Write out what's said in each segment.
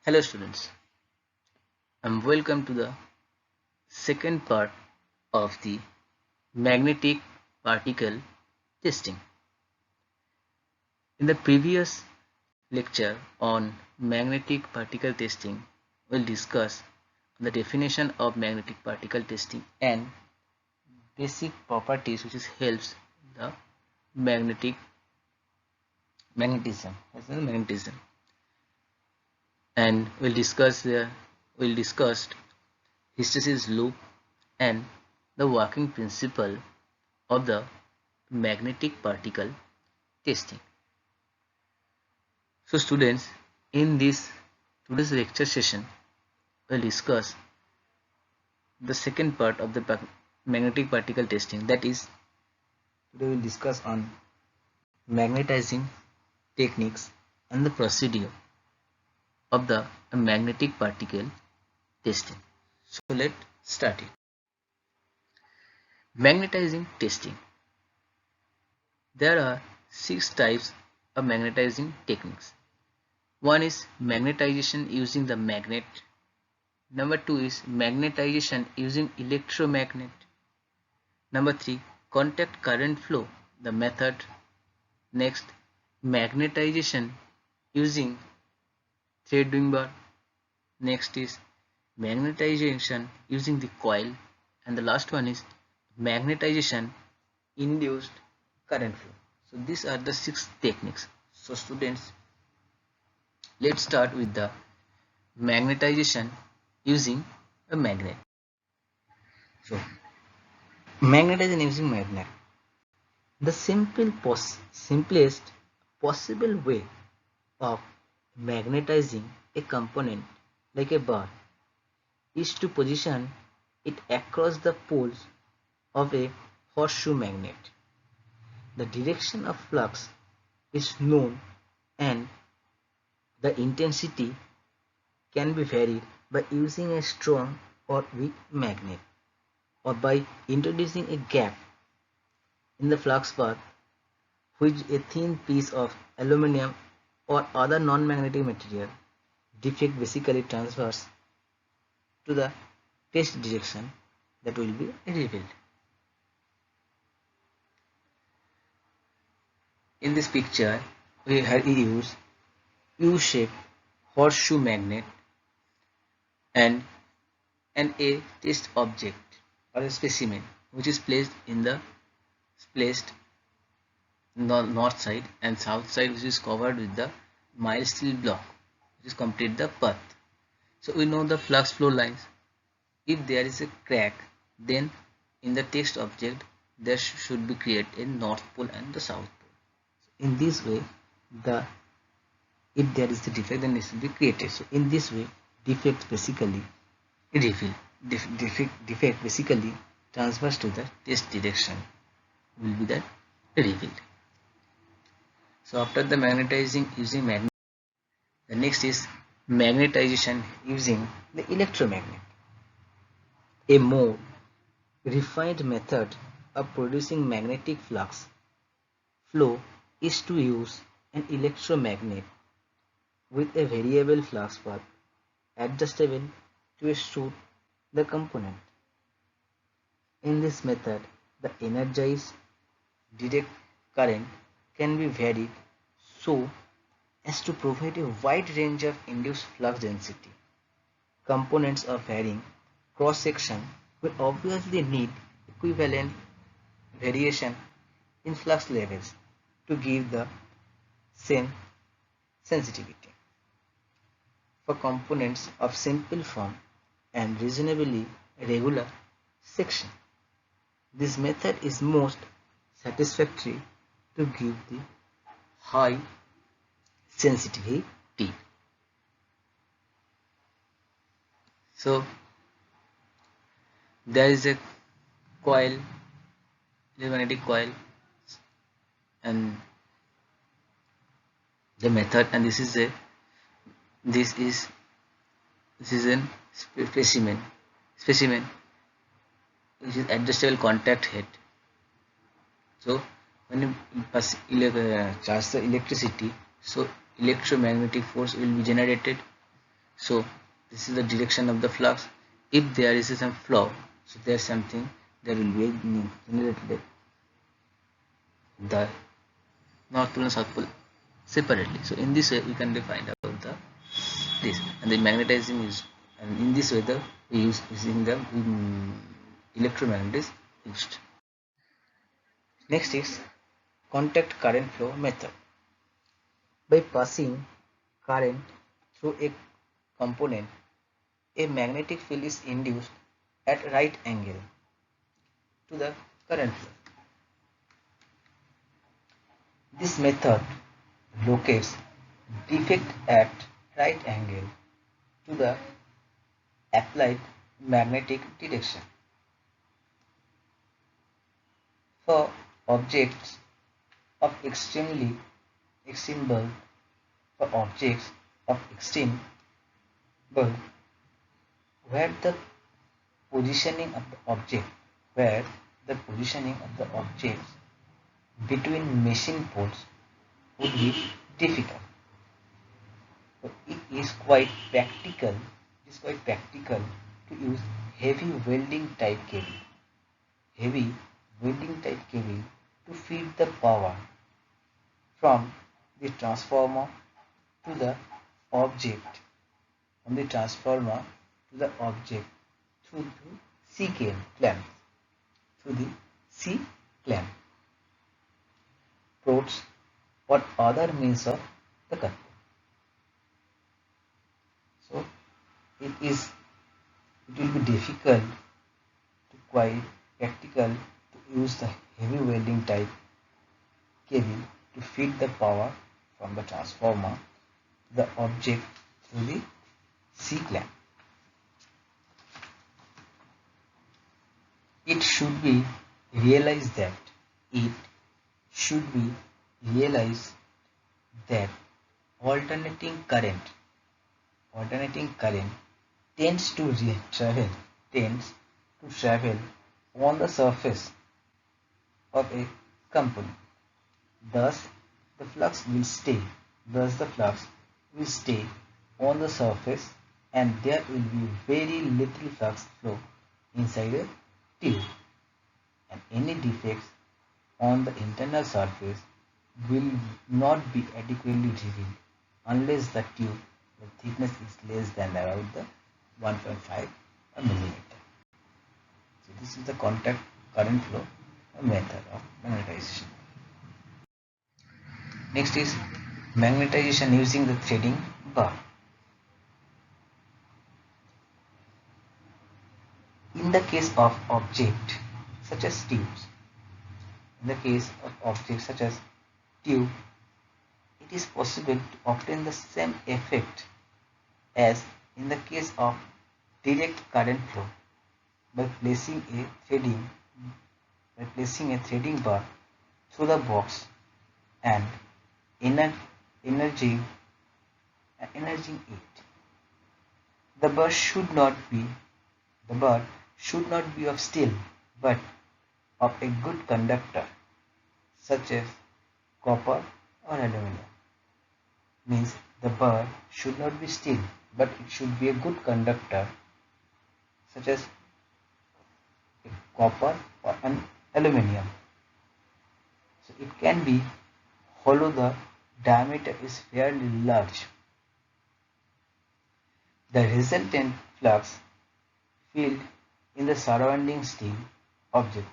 Hello students, and welcome to the second part of the magnetic particle testing. In the previous lecture on magnetic particle testing, we'll discuss the definition of magnetic particle testing and basic properties which helps the magnetic magnetism, and we'll discuss hysteresis loop and the working principle of the magnetic particle testing. So students, in this today's lecture session, we'll discuss the second part of the magnetic particle testing. That is, today we'll discuss on magnetizing techniques and the procedure of the magnetic particle testing. So let's start it. Magnetizing testing. There are 6 types of magnetizing techniques. One is magnetization using the magnet. Number 2 is magnetization using electromagnet. Number 3, contact current flow, the method. Next, magnetization using threading bar. Next is magnetization using the coil, and the last one is magnetization induced current flow. So these are the 6 techniques. So students, let's start with the magnetization using a magnet. So magnetization using magnet. The simplest possible way of magnetizing a component like a bar is to position it across the poles of a horseshoe magnet. The direction of flux is known and the intensity can be varied by using a strong or weak magnet or by introducing a gap in the flux path which a thin piece of aluminum or other non-magnetic material defect basically transfers to the test direction that will be revealed. In this picture, we have used U-shaped horseshoe magnet and a test object or a specimen which is placed north side and south side, which is covered with the mild steel block which is complete the path. So we know the flux flow lines. If there is a crack, then in the test object there should be created a north pole and the south pole. In this way, if there is a defect, then it should be created. So in this way, defect basically transfers to the test direction will be that revealed. So after the magnetizing using magnet, the next is magnetization using the electromagnet. A more refined method of producing magnetic flux flow is to use an electromagnet with a variable flux path adjustable to suit the component. In this method, the energized direct current can be varied so as to provide a wide range of induced flux density. Components of varying cross-section will obviously need equivalent variation in flux levels to give the same sensitivity. For components of simple form and reasonably regular section, this method is most satisfactory to give the high sensitivity. So there is a coil, magnetic coil, and the method, and this is a specimen which is adjustable contact head. So when you charge the electricity, so electromagnetic force will be generated. So this is the direction of the flux. If there is some flow, so there's something, there will be a generated the north pole and south pole separately. So in this way we can define about the this, and the magnetism is, and in this way the we use using the electromagnet is used. Next is contact current flow method. By passing current through a component, a magnetic field is induced at right angle to the current flow. This method locates defect at right angle to the applied magnetic direction. For objects of extreme bulk, for objects of extreme bulk, where the positioning of the object, where the positioning of the objects between machine poles would be difficult. So it is quite practical. It is quite practical to use heavy welding type cable. Heavy welding type cable to feed the power from the transformer to the object, from the transformer to the object through the C clamp, through the C clamp, prods or other means of the control. So it will be difficult to quite practical to use the heavy welding type cable to feed the power from the transformer to the object through the C clamp. It should be realized that alternating current tends to travel on the surface of a component. Thus the flux will stay on the surface, and there will be very little flux flow inside a tube, and any defects on the internal surface will not be adequately revealed unless the tube the thickness is less than about the 1.5 millimeter. So this is the contact current flow method of magnetization. Next is magnetization using the threading bar. In the case of objects such as tubes, it is possible to obtain the same effect as in the case of direct current flow by placing a threading bar through the box and energizing it. The bar should not be of steel, but of a good conductor such as copper or aluminum. Means the bar should not be steel, but it should be a good conductor such as copper or an aluminum. So it can be hollow, the diameter is fairly large. The resultant flux field in the surrounding steel object,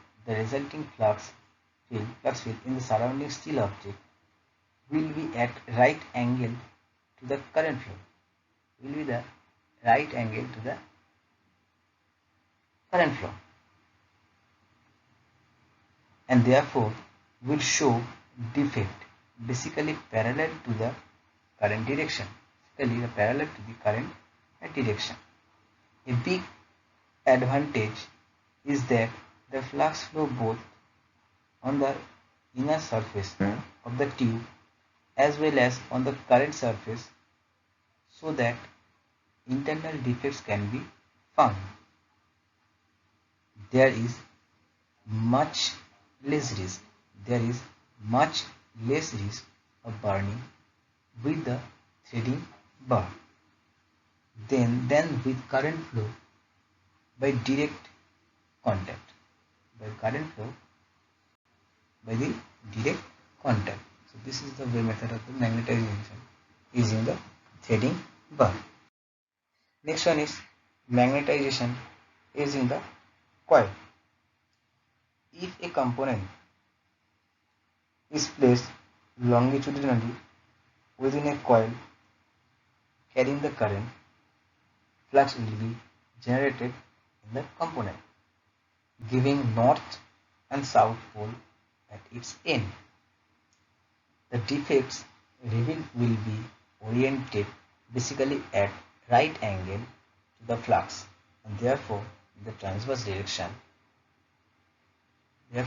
flux field in the surrounding steel object will be at right angle to the current flow. And therefore will show defect basically parallel to the current direction. A big advantage is that the flux flow both on the inner surface of the tube as well as on the current surface, so that internal defects can be found. There is much less risk of burning with the threading bar. than with current flow by direct contact. By current flow by the direct contact. So this is the way method of the magnetization using the threading bar. Next one is magnetization using the coil. If a component is placed longitudinally within a coil carrying the current, flux will be generated in the component, giving north and south pole at its end. The defects revealed will be oriented basically at right angle to the flux, and therefore the transverse direction to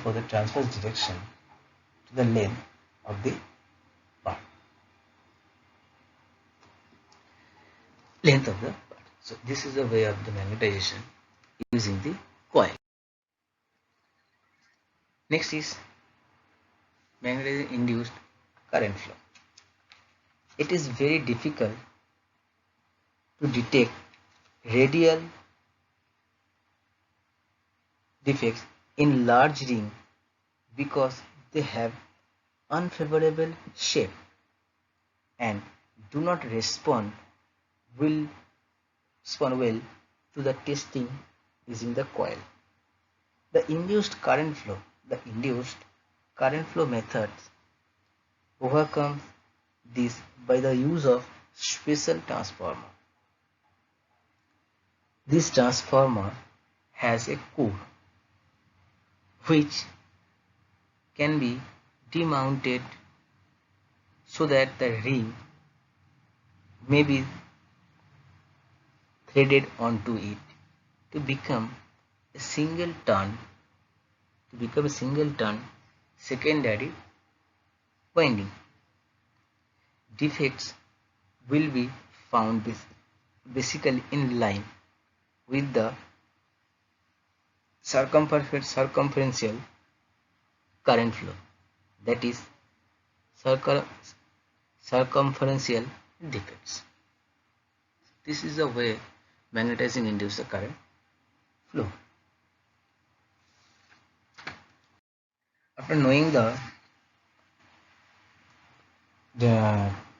the length of the part. So this is the way of the magnetization using the coil. Next is magnetizing induced current flow. It is very difficult to detect radial defects in large ring because they have unfavorable shape and do not respond well to the testing using the coil. The induced current flow methods overcome this by the use of special transformer. This transformer has a core which can be demounted so that the ring may be threaded onto it to become a single turn secondary winding. Defects will be found basically in line with the circumferential current flow, that is circumferential defects. This is the way magnetizing induces the current flow. After knowing the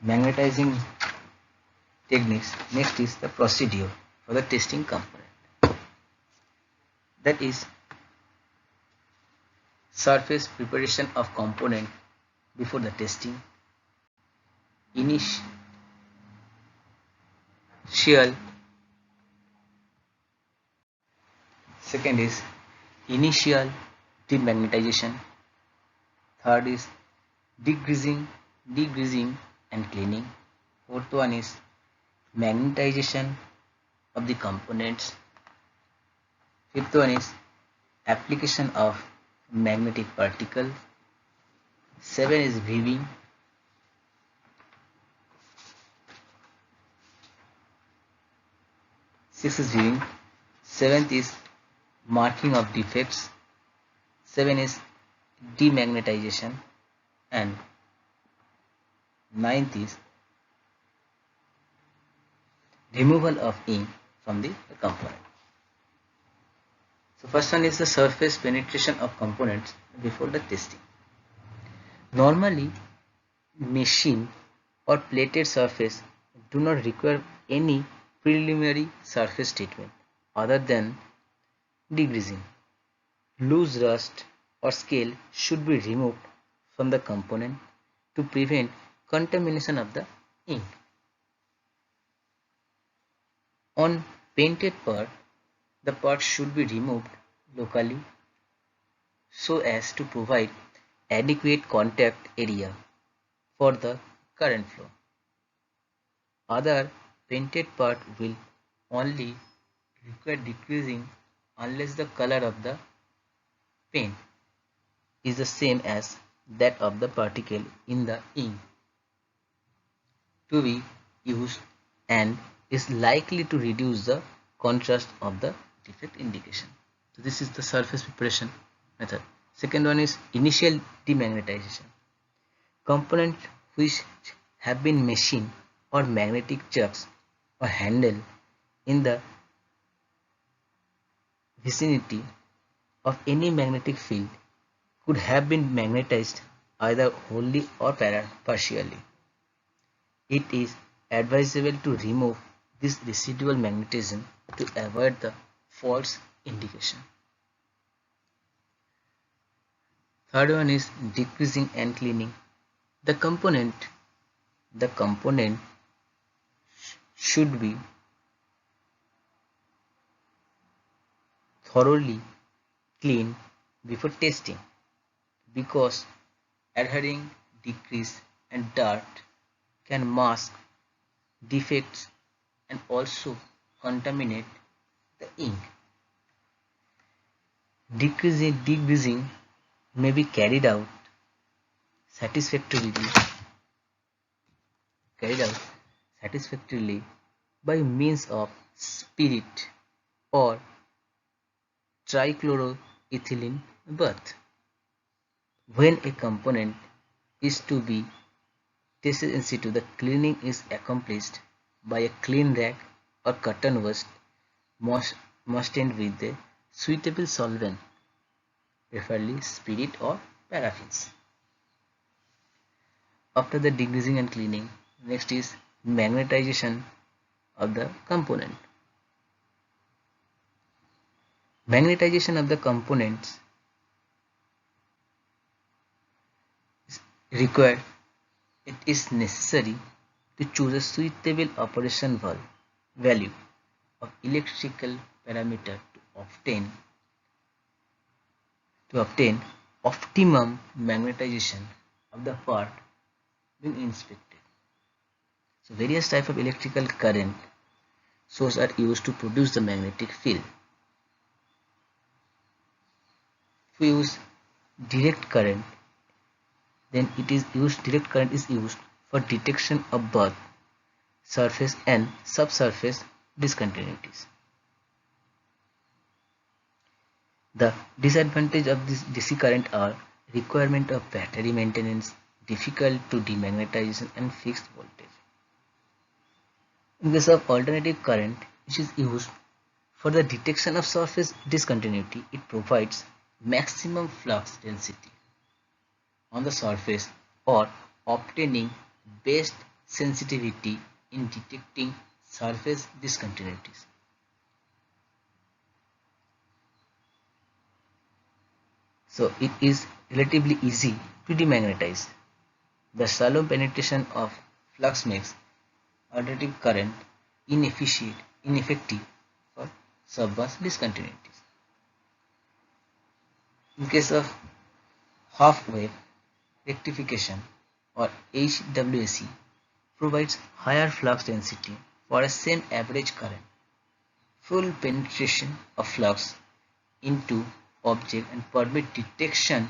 magnetizing techniques, next is the procedure for the testing component. That is surface preparation of component before the testing, initial second is initial demagnetization, third is degreasing and cleaning, fourth one is magnetization of the components, fifth one is application of magnetic particle, 7 is viewing, 6 is viewing, 7th is marking of defects, 7 is demagnetization, and 9th is removal of ink from the component. So first one is the surface penetration of components before the testing. Normally, machine or plated surface do not require any preliminary surface treatment other than degreasing. Loose rust or scale should be removed from the component to prevent contamination of the ink. On painted part, the part should be removed locally so as to provide adequate contact area for the current flow. Other painted part will only require decreasing unless the color of the paint is the same as that of the particle in the ink to be used and is likely to reduce the contrast of the defect indication. So this is the surface preparation method. Second one is initial demagnetization. Components which have been machined or magnetic chucks or handle in the vicinity of any magnetic field could have been magnetized either wholly or partially. It is advisable to remove this residual magnetism to avoid the false indication. Third one is decreasing and cleaning. The component the component should be thoroughly cleaned before testing because adhering, decrease and dirt can mask defects and also contaminate the ink. Degreasing may be satisfactorily carried out satisfactorily by means of spirit or trichloroethylene bath. When a component is to be tested in situ, the cleaning is accomplished by a clean rag or cotton waste moistened with a suitable solvent, preferably spirit or paraffins. After the degreasing and cleaning, next is magnetization of the component. Magnetization of the components is required. It is necessary to choose a suitable operation value of electrical parameter to obtain optimum magnetization of the part being inspected. So various types of electrical current sources are used to produce the magnetic field. If we use direct current, then direct current is used for detection of both surface and subsurface discontinuities. The disadvantage of this DC current are requirement of battery maintenance, difficult to demagnetization and fixed voltage. In case of alternative current, which is used for the detection of surface discontinuity, it provides maximum flux density on the surface or obtaining best sensitivity in detecting surface discontinuities. So it is relatively easy to demagnetize. The shallow penetration of flux makes alternative current ineffective for subverse discontinuities. In case of half-wave rectification or HWAC provides higher flux density for a same average current, full penetration of flux into object and permit detection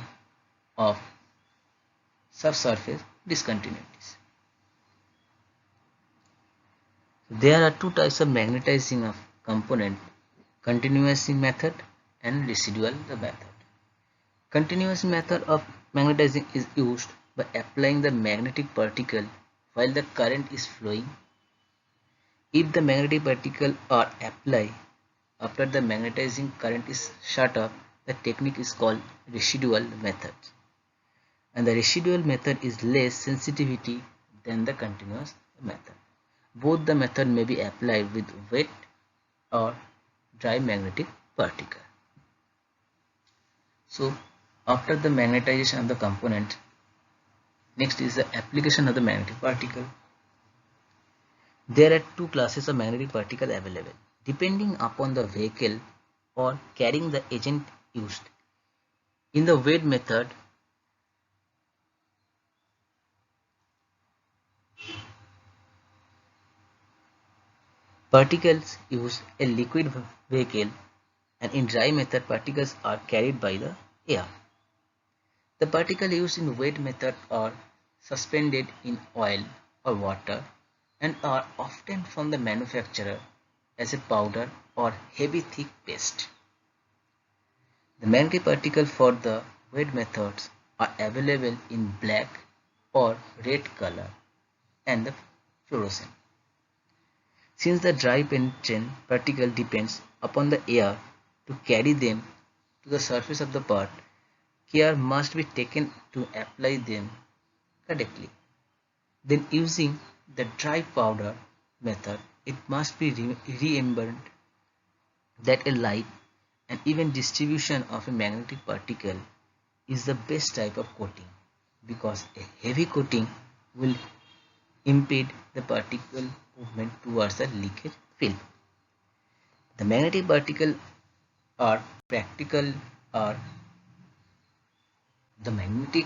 of subsurface discontinuities. There are two types of magnetizing of component, continuous method and residual method. Continuous method of magnetizing is used by applying the magnetic particle while the current is flowing. If the magnetic particle are applied after the magnetizing current is shut off, the technique is called residual method. And the residual method is less sensitivity than the continuous method. Both the method may be applied with wet or dry magnetic particle. So after the magnetization of the component, next is the application of the magnetic particle. There are two classes of magnetic particle available, depending upon the vehicle or carrying the agent used. In the wet method, particles use a liquid vehicle, and in dry method particles are carried by the air. The particles used in wet method are suspended in oil or water and are often from the manufacturer as a powder or heavy thick paste. The magnetic particles for the wet methods are available in black or red color and the fluorescent. Since the dry penetrant particle depends upon the air to carry them to the surface of the part, care must be taken to apply them correctly. Then using the dry powder method, it must be remembered that a light and even distribution of a magnetic particle is the best type of coating, because a heavy coating will impede the particle movement towards the leakage film. The magnetic particle are practical are the magnetic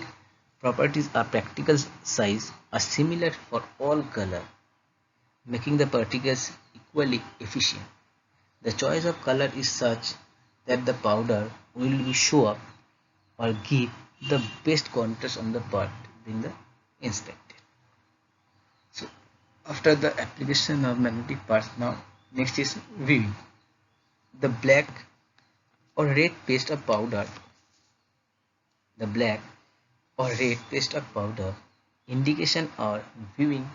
properties are practical size are similar for all color, making the particles equally efficient. The choice of color is such that the powder will show up or give the best contrast on the part being the inspected. So after the application of magnetic parts, now next is viewing. The black or red paste of powder, the black or red paste of powder indication or viewing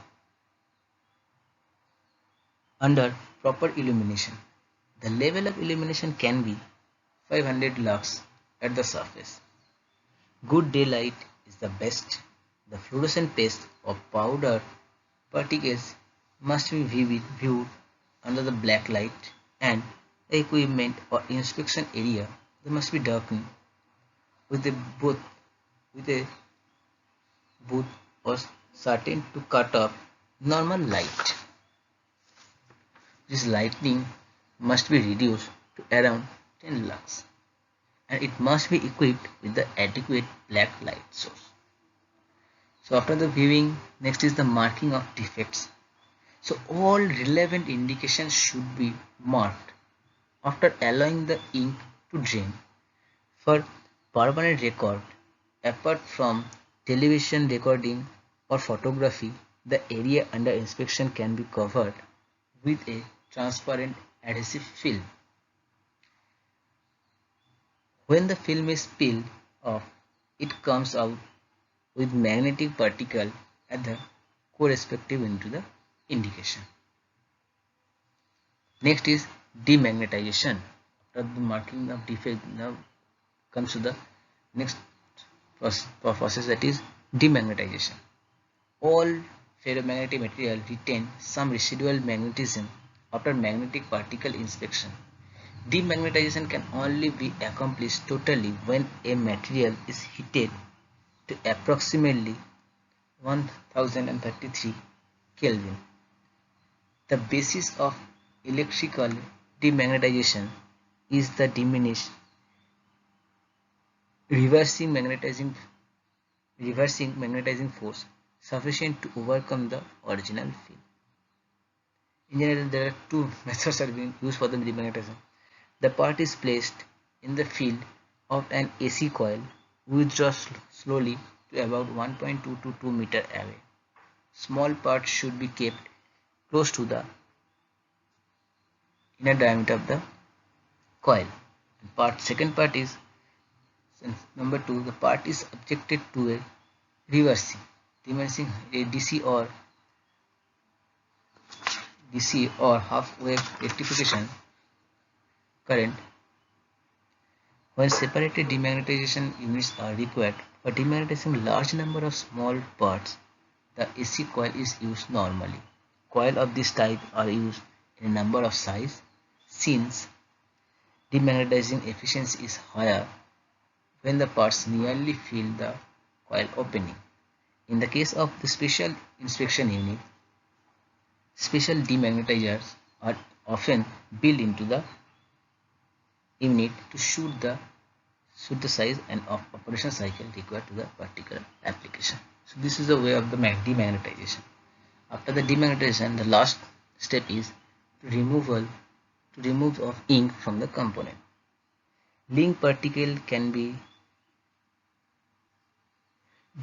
under proper illumination. The level of illumination can be 500 lux at the surface. Good daylight is the best. The fluorescent paste or powder particles must be viewed under the black light, and the equipment or inspection area they must be darkened with a booth or certain to cut off normal light. This lighting must be reduced to around 10 lux, and it must be equipped with the adequate black light source. So after the viewing, next is the marking of defects. So all relevant indications should be marked after allowing the ink to drain. For permanent record, apart from television recording or photography, the area under inspection can be covered with a transparent adhesive film. When the film is peeled off, it comes out with magnetic particle at the correspective into the indication. Next is demagnetization. After the marking of defect, now comes to the next process, that is demagnetization. All ferromagnetic material retain some residual magnetism after magnetic particle inspection. Demagnetization can only be accomplished totally when a material is heated to approximately 1033 Kelvin. The basis of electrical demagnetization is the diminished reversing magnetizing force sufficient to overcome the original field. In general, there are two methods are being used for the demagnetization. The part is placed in the field of an AC coil, withdraws slowly to about 1.2 to 2 meter away. Small parts should be kept close to the inner diameter of the coil. Second part is number 2. The part is subjected to a reversing a DC or half wave rectification current. When separated demagnetization units are required for demagnetizing large number of small parts, the AC coil is used normally. Coil of this type are used in a number of sizes since demagnetizing efficiency is higher when the parts nearly fill the coil opening. In the case of the special inspection unit, special demagnetizers are often built into the unit to suit the size and of operation cycle required to the particular application. So this is the way of the demagnetization. After the demagnetization, the last step is remove of ink from the component. Ink particle can be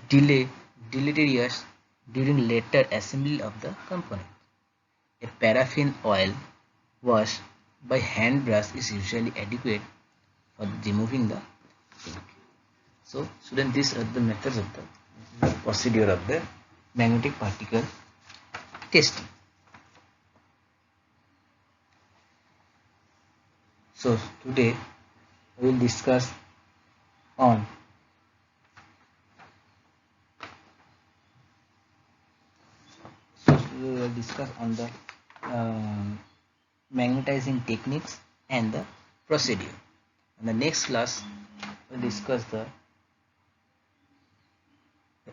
deleterious during later assembly of the component. A paraffin oil wash by hand brush is usually adequate for removing the ink. So students, these are the methods of the procedure of the magnetic particle testing. So today we will discuss on the magnetizing techniques and the procedure. In the next class, we'll discuss the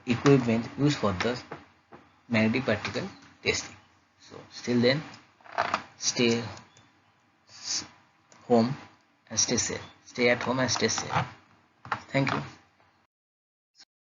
equipment used for the magnetic particle testing. So still then, stay home and stay safe. Stay at home and stay safe. Thank you.